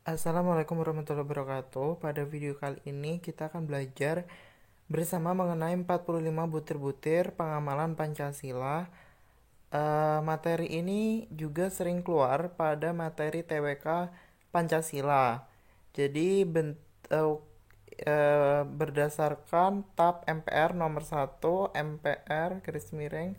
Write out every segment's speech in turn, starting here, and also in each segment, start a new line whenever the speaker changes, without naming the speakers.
Assalamualaikum warahmatullahi wabarakatuh. Pada video kali ini kita akan belajar bersama mengenai 45 butir-butir pengamalan Pancasila. Materi ini juga sering keluar pada materi TWK Pancasila. Jadi berdasarkan TAP MPR nomor 1 MPR garis miring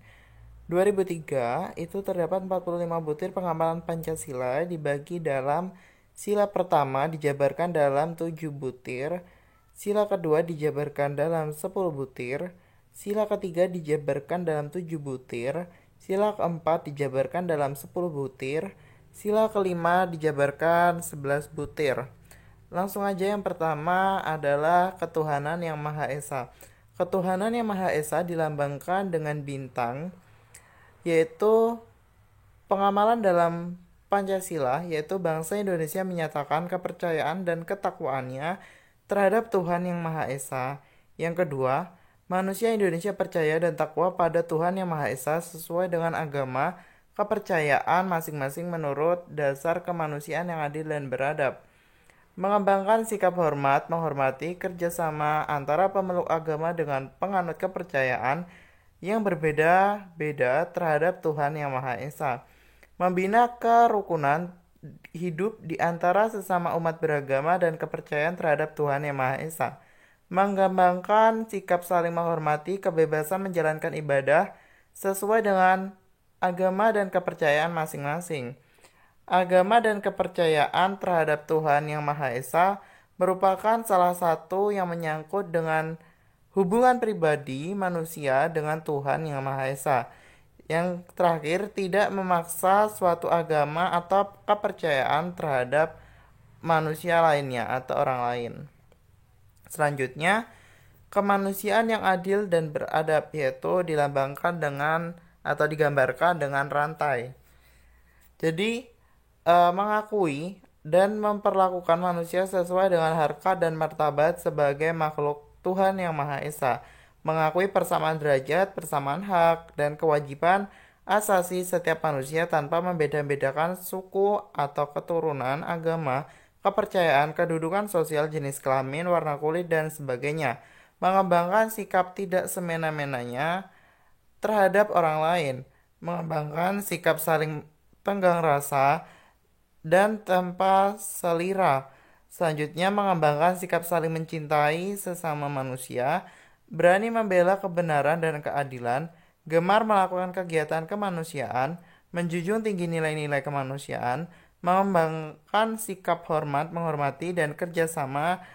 2003 itu terdapat 45 butir pengamalan Pancasila dibagi dalam sila pertama dijabarkan dalam 7 butir, sila kedua dijabarkan dalam 10 butir, sila ketiga dijabarkan dalam 7 butir, sila keempat dijabarkan dalam 10 butir, sila kelima dijabarkan 11 butir. Langsung aja, yang pertama adalah ketuhanan yang Maha Esa. Ketuhanan yang Maha Esa dilambangkan dengan bintang, yaitu pengamalan dalam Pancasila, yaitu bangsa Indonesia menyatakan kepercayaan dan ketakwaannya terhadap Tuhan Yang Maha Esa. Yang kedua, manusia Indonesia percaya dan takwa pada Tuhan Yang Maha Esa sesuai dengan agama kepercayaan masing-masing menurut dasar kemanusiaan yang adil dan beradab. Mengembangkan sikap hormat, menghormati kerjasama antara pemeluk agama dengan penganut kepercayaan yang berbeda-beda terhadap Tuhan Yang Maha Esa. Membina kerukunan hidup di antara sesama umat beragama dan kepercayaan terhadap Tuhan Yang Maha Esa. Mengembangkan sikap saling menghormati kebebasan menjalankan ibadah sesuai dengan agama dan kepercayaan masing-masing. Agama dan kepercayaan terhadap Tuhan Yang Maha Esa merupakan salah satu yang menyangkut dengan hubungan pribadi manusia dengan Tuhan Yang Maha Esa. Yang terakhir, tidak memaksa suatu agama atau kepercayaan terhadap manusia lainnya atau orang lain. Selanjutnya, kemanusiaan yang adil dan beradab, yaitu dilambangkan dengan atau digambarkan dengan rantai. Jadi, mengakui dan memperlakukan manusia sesuai dengan harkat dan martabat sebagai makhluk Tuhan Yang Maha Esa, mengakui persamaan derajat, persamaan hak, dan kewajiban asasi setiap manusia tanpa membeda-bedakan suku atau keturunan, agama, kepercayaan, kedudukan sosial, jenis kelamin, warna kulit, dan sebagainya. Mengembangkan sikap tidak semena-menanya terhadap orang lain, mengembangkan sikap saling tenggang rasa dan tanpa selera. Selanjutnya, mengembangkan sikap saling mencintai sesama manusia, berani membela kebenaran dan keadilan, gemar melakukan kegiatan kemanusiaan, menjunjung tinggi nilai-nilai kemanusiaan, mengembangkan sikap hormat, menghormati, dan kerjasama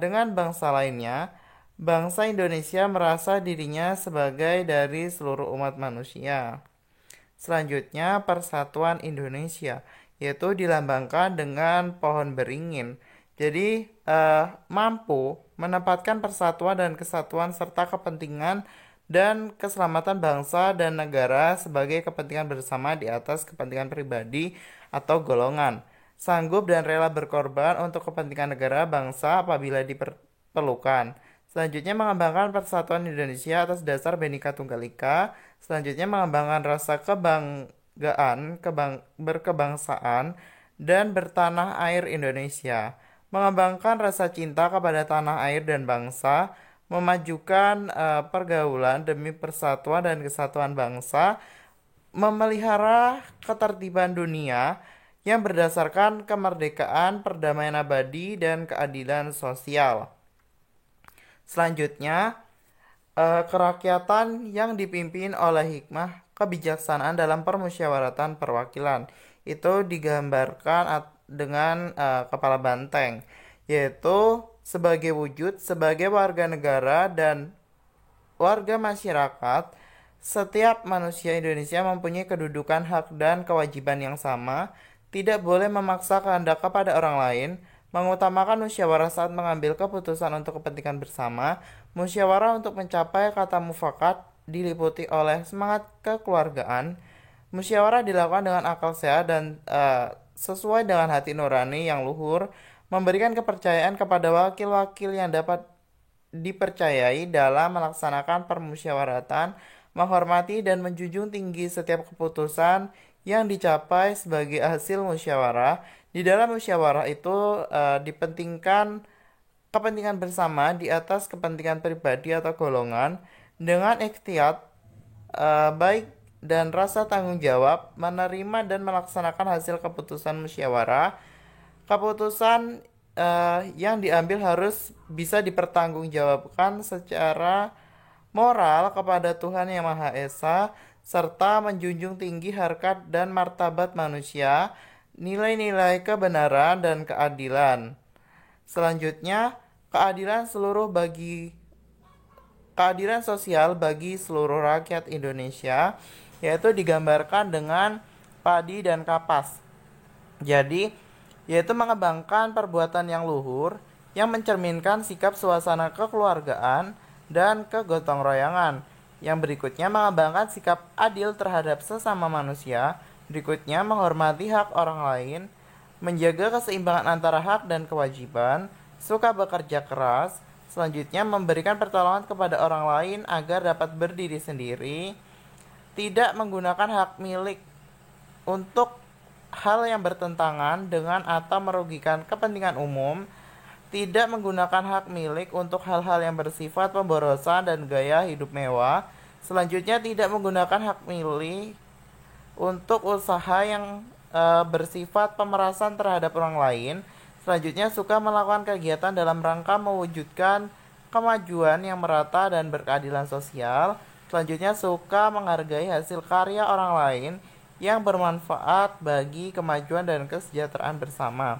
dengan bangsa lainnya. Bangsa Indonesia merasa dirinya sebagai dari seluruh umat manusia. Selanjutnya, persatuan Indonesia, yaitu dilambangkan dengan pohon beringin. Jadi, mampu menempatkan persatuan dan kesatuan serta kepentingan dan keselamatan bangsa dan negara sebagai kepentingan bersama di atas kepentingan pribadi atau golongan. Sanggup dan rela berkorban untuk kepentingan negara bangsa apabila diperlukan. Selanjutnya, mengembangkan persatuan Indonesia atas dasar Bhinneka Tunggal Ika. Selanjutnya, mengembangkan rasa kebanggaan, berkebangsaan, dan bertanah air Indonesia. Mengembangkan rasa cinta kepada tanah air dan bangsa. Memajukan pergaulan demi persatuan dan kesatuan bangsa. Memelihara ketertiban dunia yang berdasarkan kemerdekaan, perdamaian abadi, dan keadilan sosial. Selanjutnya, kerakyatan yang dipimpin oleh hikmah kebijaksanaan dalam permusyawaratan perwakilan. Itu digambarkan dengan kepala banteng, yaitu sebagai wujud sebagai warga negara dan warga masyarakat. Setiap manusia Indonesia mempunyai kedudukan, hak, dan kewajiban yang sama, tidak boleh memaksa kehendak kepada orang lain, mengutamakan musyawarah saat mengambil keputusan untuk kepentingan bersama. Musyawarah untuk mencapai kata mufakat diliputi oleh semangat kekeluargaan. Musyawarah dilakukan dengan akal sehat dan sesuai dengan hati nurani yang luhur, memberikan kepercayaan kepada wakil-wakil yang dapat dipercayai dalam melaksanakan permusyawaratan, menghormati dan menjunjung tinggi setiap keputusan yang dicapai sebagai hasil musyawarah. Di dalam musyawarah itu dipentingkan kepentingan bersama di atas kepentingan pribadi atau golongan dengan ikhtiyat baik dan rasa tanggung jawab menerima dan melaksanakan hasil keputusan musyawarah. Keputusan yang diambil harus bisa dipertanggungjawabkan secara moral kepada Tuhan Yang Maha Esa, serta menjunjung tinggi harkat dan martabat manusia, nilai-nilai kebenaran dan keadilan. Selanjutnya, keadilan sosial bagi seluruh rakyat Indonesia, yaitu digambarkan dengan padi dan kapas. Jadi, yaitu mengembangkan perbuatan yang luhur yang mencerminkan sikap suasana kekeluargaan dan kegotong royongan. Yang berikutnya mengembangkan sikap adil terhadap sesama manusia. Berikutnya menghormati hak orang lain, menjaga keseimbangan antara hak dan kewajiban, suka bekerja keras. Selanjutnya memberikan pertolongan kepada orang lain agar dapat berdiri sendiri, tidak menggunakan hak milik untuk hal yang bertentangan dengan atau merugikan kepentingan umum, tidak menggunakan hak milik untuk hal-hal yang bersifat pemborosan dan gaya hidup mewah. Selanjutnya tidak menggunakan hak milik untuk usaha yang bersifat pemerasan terhadap orang lain. Selanjutnya suka melakukan kegiatan dalam rangka mewujudkan kemajuan yang merata dan berkeadilan sosial. Selanjutnya suka menghargai hasil karya orang lain yang bermanfaat bagi kemajuan dan kesejahteraan bersama.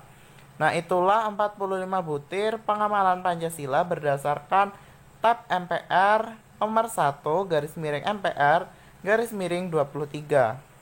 Nah, itulah 45 butir pengamalan Pancasila berdasarkan TAP MPR nomor 1 garis miring MPR garis miring 23.